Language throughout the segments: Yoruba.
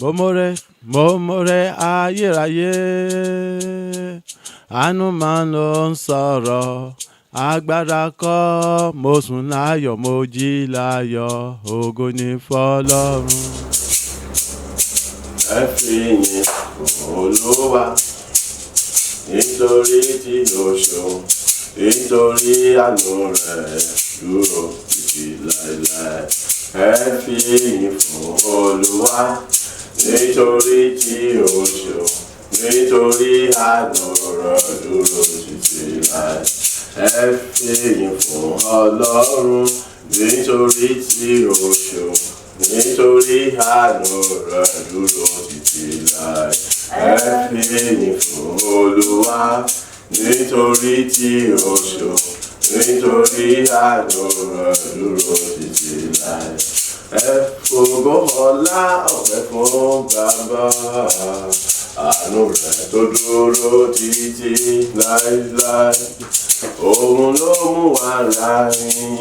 Mọ̀mọ́rẹ́ ayérayé, àánú máa ń lọ sọ̀rọ̀, agbára kọ́, mo sùn láyọ̀, mo jí láyọ̀, ògo ni fọ́lọ́run. Ẹ fi ìyìn fún Olúwa, nítorí tí ó ṣeun, nítorí àánú rẹ̀ dúró títí láéláé. Ẹ fi ìyìn fún Olúwa, nítorí tí ó ṣeun, nítorí àánú rẹ̀ dúró títí láé. Ẹ fi ìyìn fún Ọlọ́run, nítorí tí ó ṣeun, nítorí àánú rẹ̀ dúró títí láé. Ẹ fi ìyìn fún Olúwa, nítorí tí ó ṣeun, nítorí àánú rẹ̀ dúró títí láé. Ẹ fògo ọlá ọpẹ́ fún Bàbá, àánú rẹ̀ tó dúró títí láéláé. Òun ló mú wa láàrin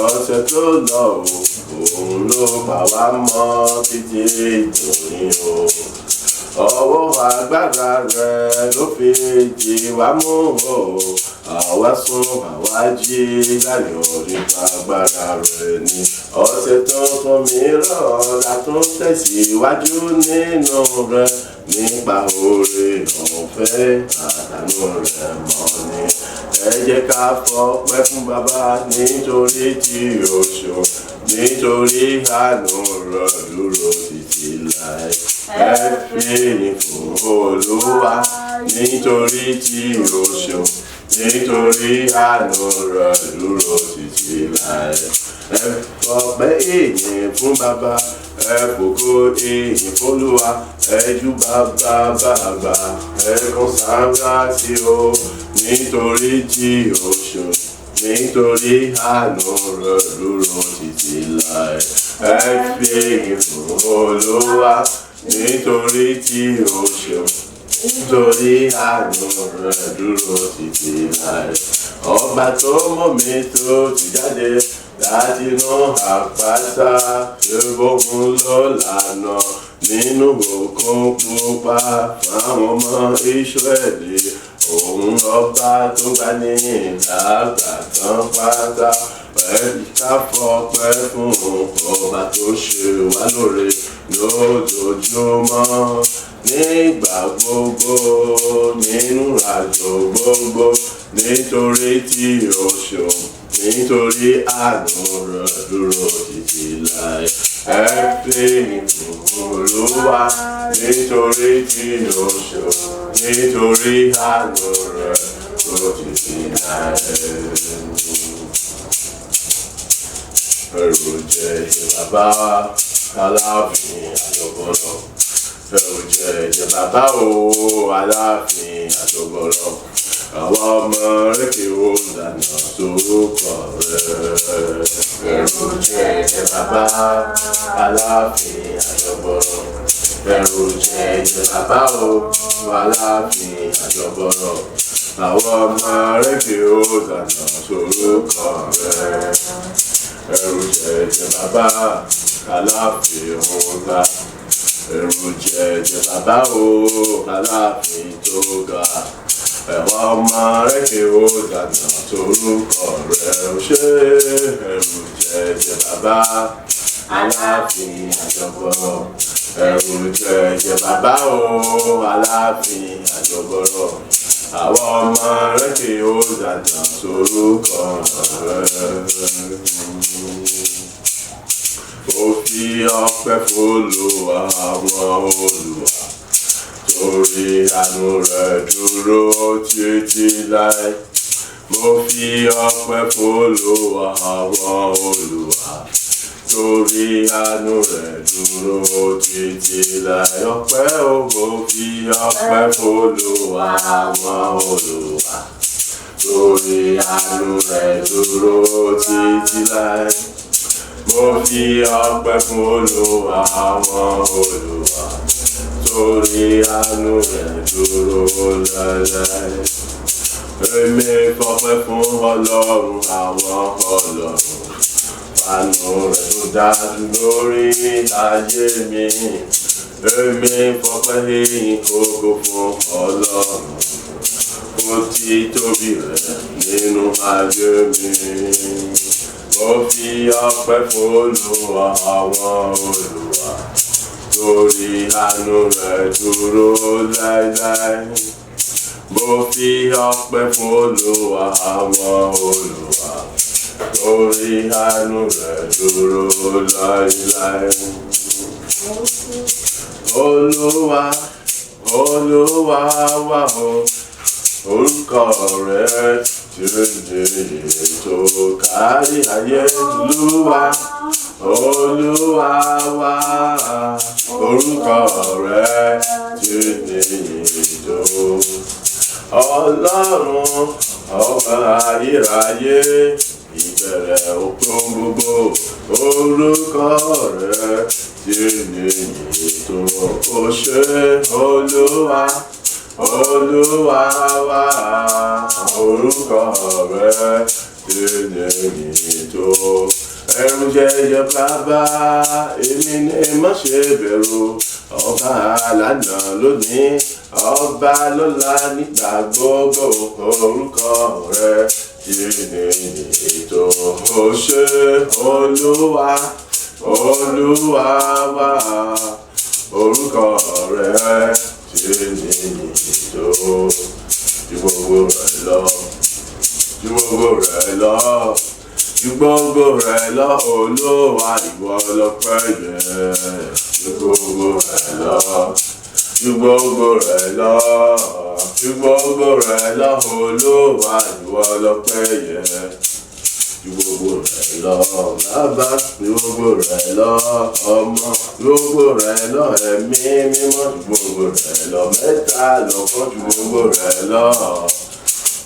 ọ̀sẹ̀ tó lọ o, òun ló pa wá mọ́ títí ìdòní o. Ọwọ́ agbára rẹ̀ ló fi jí wa mú o, àwa sùn àwa jí láyọ̀ nípa agbára rẹ̀ ni. Ọ̀sẹ̀ tuntun mìíràn la tún tẹ̀síwájú nínú rẹ̀, nípa oore ọ̀fẹ́ àdánù rẹ̀ mọ́ ni. Ẹ jẹ́ ká fọpẹ́ fún Bàbá, nítorí tí ó ṣeun, nítorí àánú rẹ̀ dúró títí láé. Ẹ fi ìyìn fún Olúwa, nítorí tí ó ṣeun, nítorí àánú rẹ̀ dúró títí láé. Ẹ fọpẹ́ ìyìn fún Bàbá, ẹ fògo ìyìn f'Olúwa, ẹ júbà Bàbá, ẹ kan sára sí o, nítorí tí ó ṣeun, nítorí àánú rẹ̀ dúró títí láé. Ẹ fi ìyìn fún Olúwa, nítorí tí ó ṣeun, nítorí àánú rẹ̀ dúró títí láé. Ọba tó mú mi tó ti jáde láti inú àpáta, ṣe bóun ló lànà nínú òkun pupa fáwọn ọmọ Ísírẹ́lì. Òun ọba tó gbà ní ìdàgbà tán pátá. Ká fọpẹ́ fún ọba tó ṣe wá lóore lójoojúmọ́, nígbà gbogbo, nínú àjò gbogbo, nítorí tí ó ṣeun, nítorí àánú rẹ̀ dúró títí láé. Ẹ fi ìyìn fún Olúwa, nítorí tí ó ṣeun, nítorí àánú rẹ̀ dúró títí láé. Ẹ̀rù jẹ̀jẹ̀ bàbá Aláàfin àjọbọ̀rọ̀, ẹ̀rù jẹ̀jẹ̀ bàbá o Aláàfin àjọbọ̀rọ̀, àwa ọmọ rẹ̀ kí ó lànà sórúkọ rẹ̀. Ẹ̀rù jẹ̀jẹ̀ bàbá Aláàfin àjọbọ̀rọ̀, ẹ̀rù jẹ̀jẹ̀ bàbá o Aláàfin àjọbọ̀rọ̀, àwa ọmọ rẹ̀ kí ó lànà sórúkọ rẹ̀. Ẹ̀rù jẹ̀jẹ̀ bàbá Aláàfin ńlá, ẹ̀rù jẹ̀jẹ̀ bàbá o Aláàfin tó ga, ẹ̀wọ̀n ọmọ rẹ̀ kí ó dànà torúkọ rẹ̀ ó ṣe. Ẹ̀rù jẹ̀jẹ̀ bàbá Aláàfin àjọbọ̀rọ̀, ẹ̀rù jẹ̀jẹ̀ bàbá o Aláàfin àjọbọ̀rọ̀, àwọn ọmọ rẹ̀ kí ó dànà torúkọ rẹ̀. Ó fi ọpẹ́ f'Olúwa àwọn Olúwa, torí àánú rẹ̀ dúró títí láé. Mo fi ọpẹ́ f'Olúwa àwọn Olúwa, torí àánú rẹ̀ dúró títí láé. Ọpẹ́ o, mo fi ọpẹ́ f'Olúwa àwọn Olúwa, torí àánú rẹ̀ dúró títí láé. Mo fi ọpẹ́ fún Olúwa àwọn Olúwa, torí àánú rẹ̀ dúró láéláé. Èmi fọpẹ́ fún Ọlọ́run àwọn ọlọ́run, àánú rẹ̀ tó dájú lórí ayé mi. èmi fọpẹ́ yìn ògo fún Ọlọ́run fún títóbi rẹ̀ nínú ayé mi. Mo fi ọpẹ́ fún Olúwa àwọn olúwa, torí àánú rẹ̀ dúró láéláé. Mo fi ọpẹ́ fún Olúwa àwọn olúwa, torí àánú rẹ̀ dúró láéláé. Olúwa, Olúwa wa o, orúkọ rẹ̀ tí ó ní ètò kárí ayé. Olúwa, Olúwa wa, orúkọ rẹ̀ tí ó ní ètò. Ọlọ́run ọba ayérayé, ìbẹ̀rẹ̀ òpin gbogbo, orúkọ rẹ̀ tí ó ní ètò. Ó ṣé Olúwa, Olúwa wa, orúkọ rẹ̀ tí ó ní ètò. Ẹ̀rù jẹjẹ bàbá, èmi ni má ṣe bẹ̀rù. Ọba lánàá lónìí, ọba lọ́la nígbà gbogbo, orúkọ rẹ̀ tí ó ní ètò. Ó ṣé Olúwa, Olúwa wa, orúkọ rẹ̀ tí ó ní ètò. Ju gbogbo rẹ̀ lọ, ju gbogbo rẹ̀ lọ, ju gbogbo rẹ̀ lọ, Olúwa ìwọ lọ́pẹ́ yẹ. Ju gbogbo rẹ̀ lọ, ju gbogbo rẹ̀ lọ, ju gbogbo rẹ̀ lọ, Olúwa ìwọ lọ́pẹ́ yẹ. Ju gbogbo rẹ̀ lọ, bàbá, ju gbogbo rẹ̀ lọ, ọmọ, ju gbogbo rẹ̀ lọ, ẹ̀mí mímọ́, ju gbogbo rẹ̀ lọ, mẹ́ta lọ́kan, ju gbogbo rẹ̀ lọ.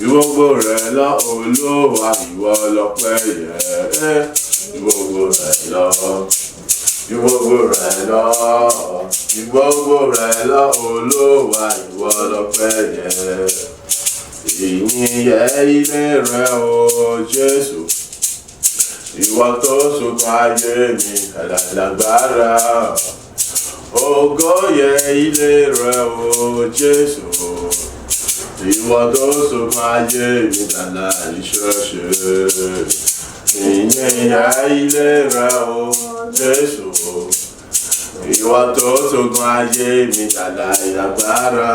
Ju gbogbo rẹ̀ lọ, Olúwa ìwọ lọ́pẹ́ yẹ. Ju gbogbo rẹ̀ lọ, ju gbogbo rẹ̀ lọ, ju gbogbo rẹ̀ lọ, Olúwa ìwọ lọ́pẹ́ yẹ. Ìyìn yẹ ilé rẹ o Jésù, ìwọ tó ṣògo ayé mi lágbára. Ògo yẹ ilé rẹ o Jésù, ìwọ tó ṣògo ayé mi láìṣẹ̀ṣe. Ìyìn yẹ ilé rẹ o Jésù, ìwọ tó ṣògo ayé mi lágbára.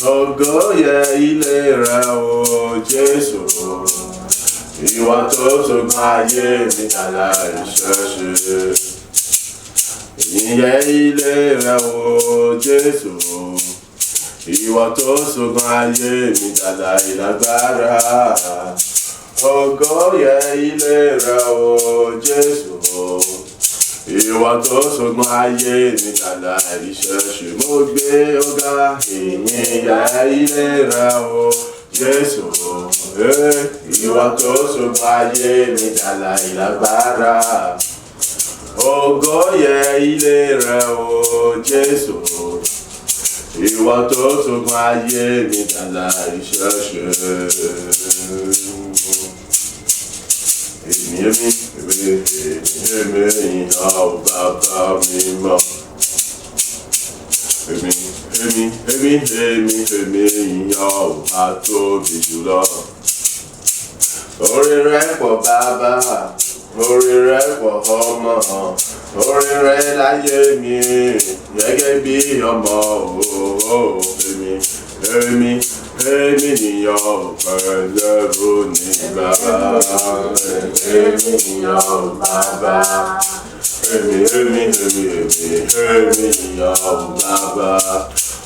Ògo yẹ ilé rẹ o Jésù, ìwọ tó ṣògo ayé mi láìṣẹ̀ṣe. Ìyìn yẹ ilé rẹ o Jésù, ìwọ tó ṣògo ayé mi lágbára. Ògo yẹ ilé rẹ o Jésù, ìwọ tó ṣògo ayé mi láìṣẹ̀ṣe. Mo gbé ọ̀gá. Ìyìn yẹ ilé rẹ o Jésù, ìwọ tó ṣògo ayé mi lágbára. Ògo yẹ ilé rẹ o Jésù, ìwọ tó ṣògo ayé mi láìṣẹ̀ṣe. Èmi ìyìn ọ́ bàbá mi mọ́. Èmi ìyìn ọ́ àtóbi jùlọ. Orí rẹ̀ pọ̀ bàbá, orí rẹ̀ pọ̀ ọmọ, orí rẹ̀ láyé mi gẹ́gẹ́ bí ọmọ. Èmi ìyìn ọ́ pẹ̀lú ní bàbá. Èmi ìyìn ọ́ bàbá. Èmi ìyìn ọ́ bàbá.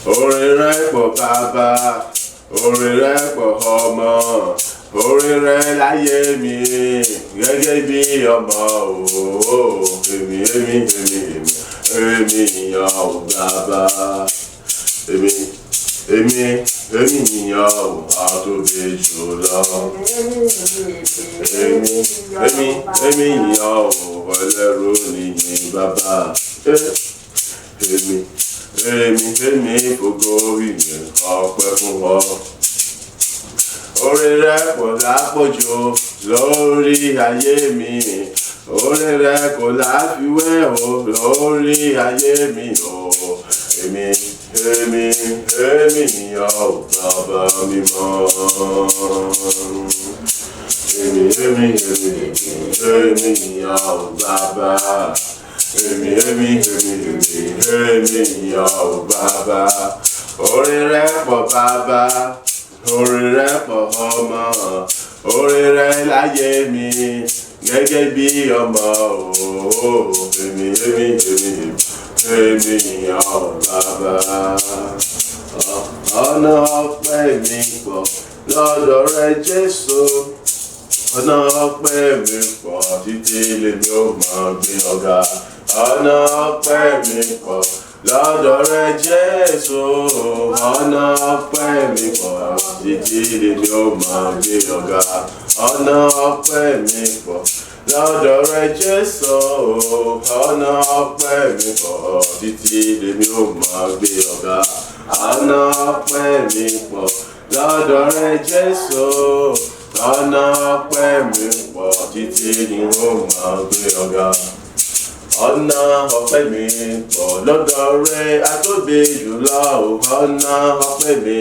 Orí rẹ̀ pọ̀ bàbá, orí rẹ̀ pọ̀ ọmọ, orí rẹ̀ láyé mi gẹ́gẹ́ bí ọmọ. Èmi ìyìn ọ́ bàbá. Èmi ìyìn ọ́ àtóbi jùlọ. Èmi ìyìn ọ́ ẹlẹ́rù nìyí bàbá. Èmi fògo ìyìn ọpẹ́ fún ọ. Orí rẹ̀ pọ̀ lápọ̀jù lórí ayé mi. orí rẹ kò láfiwé o lórí ayé mi o. Èmi nìyàn o bàbá mímọ́. Èmi nìyàn o bàbá. Èmi nìyàn o bàbá. Orí rẹ pọ̀ bàbá, orí rẹ pọ̀ ọmọ, orí rẹ láyé mi gẹ́gẹ́ bí ọmọ o. Èmi nìyàn o bàbá. Ọ̀nà ọpẹ́ mi pọ̀ lọ́dọ̀ rẹ Jésù. Ọ̀nà ọpẹ́ mi pọ̀ títí lèmi ó máa gbé ọ̀gá. Ọ̀nà ọpẹ́ mi pọ̀ lọ́dọ̀ rẹ Jésù. Ọ̀nà ọpẹ́ mi pọ̀ títí lèmi ó máa gbé ọ̀gá. Ọ̀nà ọpẹ́ mi pọ̀ lọ́dọ̀ rẹ Jésù. Ọ̀nà ọpẹ́ mi pọ̀ títí lèmi ó máa gbé ọ̀gá. Ọ̀nà ọpẹ́ mi pọ̀ lọ́dọ̀ rẹ Jésù. Ọ̀nà ọpẹ́ mi pọ̀ títí ni ó máa gbé ọ̀gá. Ọ̀nà ọpẹ́ mi pọ̀ lọ́dọ̀ rẹ atóbi jùlọ. Ọ̀nà ọpẹ́ mi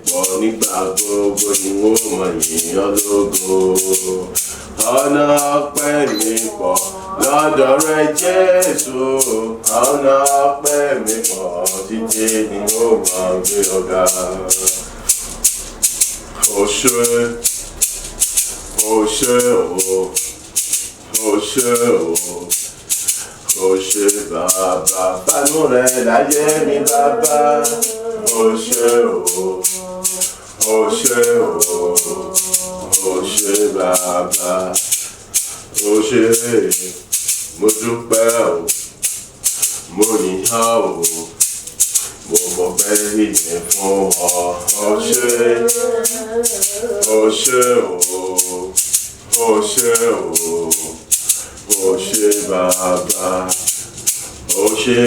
pọ̀ nígbà gbogbo ni ó máa yìn ọ́ lógo. Ọ̀nà ọpẹ́ mi pọ̀ lọ́dọ̀ rẹ Jésù. Ọ̀nà ọpẹ́ mi pọ̀ títí ni ó máa gbé ọ̀gá. O ṣé bàbá, fàánú rẹ láyé mi bàbá. O ṣé bàbá. O ṣé, mo dúpẹ́ o, mo yìn ọ́ o, mo mọpẹ́ ìyẹn fún ọ. O ṣé bàbá. O ṣé,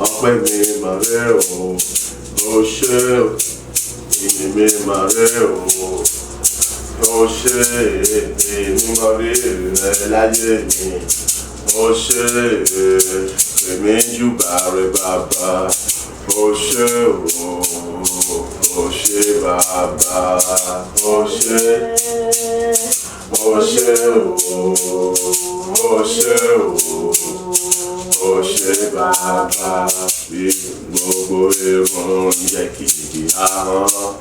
ọpẹ́ mi mà rè o. O ṣé, ìyìn mi mà rè o. O ṣé, èmi mọ rírì rẹ láyé mi. O ṣé, èmi júbà rẹ bàbá. O ṣé bàbá. O ṣé bàbá. Bí gbogbo irun jẹ́ kìkì ahọ́n.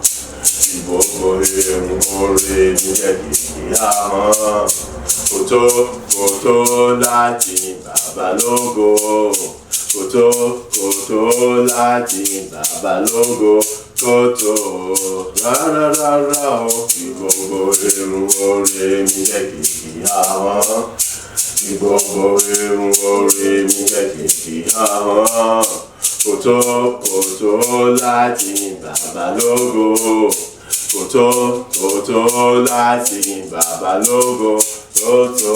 Bí gbogbo irun orí jẹ́ kìkì ahọ́n. Kò tó láti bàbá lógo. Kò tó láti bàbá lógo. Kò tó rárá o. Bí gbogbo irun orí mi jẹ́ kìkì ahọ́n. Bí gbogbo irun orí mi jẹ́ kìkì ahọ́n. Kò tó láti bàbá lógo. Kò tó láti bàbá lógo. Kò tó.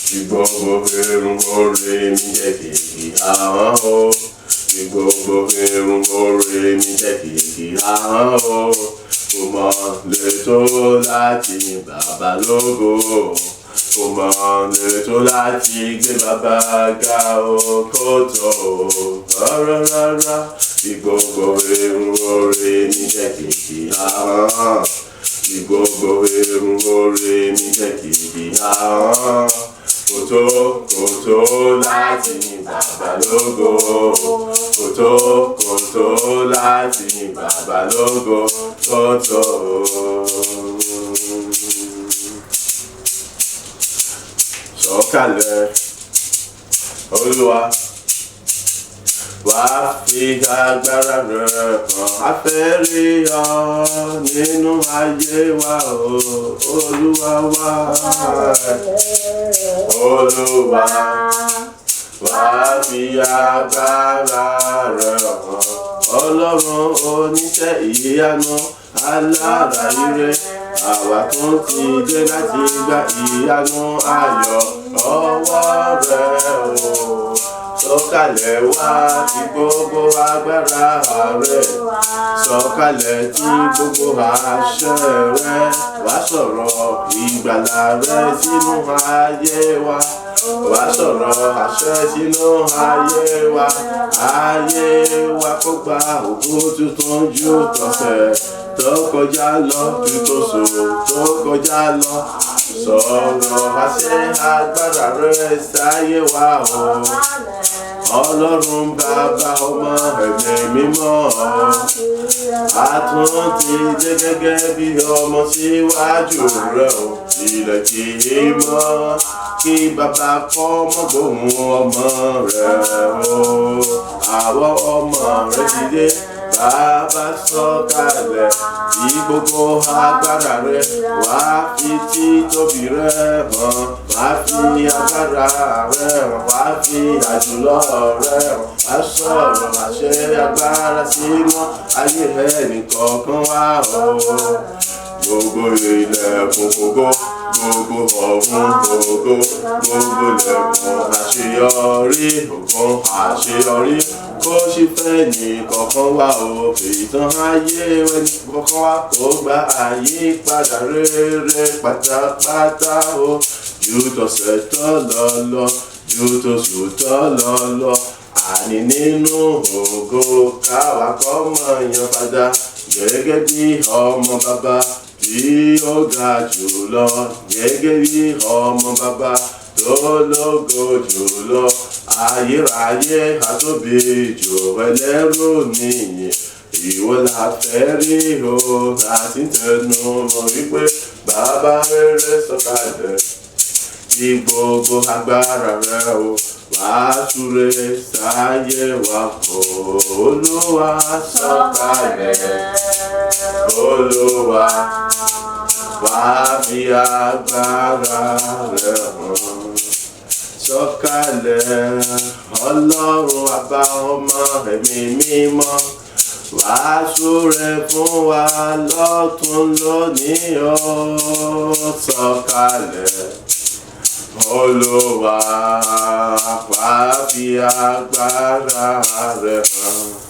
Bí gbogbo irun orí mi jẹ́ kìkì ahọ́n o. Bí gbogbo irun orí mi jẹ́ kìkì ahọ́n o. Kò mọ̀ lè tó láti bàbá lógo. Kò mọ̀ lè tó láti gbé bàbá ga o. Kò tó rárá. Bí gbogbo irun orí mi jẹ́ kìkì ahọ́n. Bí gbogbo irun orí mi jẹ́ kìkì ahọ́n. Kò tó láti bàbá lógo. Kò tó láti bàbá lógo. Kò tó. Sọ̀kalẹ̀ Olúwa, wá fi agbára rẹ̀ hàn. A fẹ́ rí ọ nínú ayé wa o. Olúwa wá. Olúwa, wá fi agbára rẹ̀ hàn. Ọlọ́run oníṣẹ́ ìyanu alára ire. Àwa tún ti dé láti gba ìyanu ayọ̀ ọwọ́ rẹ̀ o. sọ̀kalẹ̀ wá tí gbogbo agbára rẹ̀, sọ̀kalẹ̀ tí gbogbo àṣẹ rẹ̀, wá sọ̀rọ̀ ìgbàlà rẹ̀ sínú ayé wa, wá sọ̀rọ̀ àṣẹ sínú ayé wa kó gba ògo tuntun ju tọ̀sẹ̀ tó kọjá lọ, ju tóṣù tó kọjá lọ. Sọ̀rọ̀ àṣẹ agbára rẹ̀ sáyé wa o, Ọlọ́run Bàbá Ọmọ Ẹ̀mí Mímọ́. A tún ti dé gẹ́gẹ́ bí ọmọ síwájú rẹ̀ o, ilẹ̀ kì í mọ́ kí bàbá kọ́ mọ́ gbóhùn ọmọ rẹ̀ o. Àwọn ọmọ rẹ̀ ti dé, Bàbá sọ̀kalẹ̀ tí gbogbo agbára rẹ̀, wá fi títóbi rẹ̀ hàn, wá fi agbára rẹ̀ hàn, wá fi àjùlọ rẹ̀ hàn, wá sọ̀rọ̀ àṣẹ agbára sínú ayé ẹnìkọ̀ọ̀kan wa o. Gbogbo ilẹ̀kùn ògo, gbogbo ọ̀run ògo, gbogbo ilẹ̀kùn àṣeyọrí, ògùn àṣeyọrí, kó sì fẹ́ ní kọ̀ọ̀kan wá o. Ìtàn ayé ẹni kọ̀ọ̀kan wá kó gba àyípadà rere pátápátá o. Ju tọ̀sẹ̀ tó lọ, ju tóṣù tó lọ, àní nínú ògo káwa kọ́ mọ̀ yan padà gẹ́gẹ́ bí ọmọ bàbá tí ó ga jùlọ, gẹ́gẹ́ bí ọmọ bàbá tó lógo jùlọ. Ayérayé àtóbi jù ẹlẹ́rù nìyẹn, ìwọ la fẹ́ rí o. Àti tẹnu mọ́ wípé bàbá rere sọ̀kalẹ̀ tí gbogbo agbára rẹ̀ o, wá súre sáyé wa o. Olúwa sọ̀kalẹ̀, Olúwa wá fi agbára rẹ̀ hàn. Sọ̀kalẹ̀ Ọlọ́run Bàbá Ọmọ Ẹ̀mí Mímọ́, wá súre fún wa lọ́tún lónìí o. Sọ̀kalẹ̀ Olúwa wá fi agbára rẹ̀ hàn.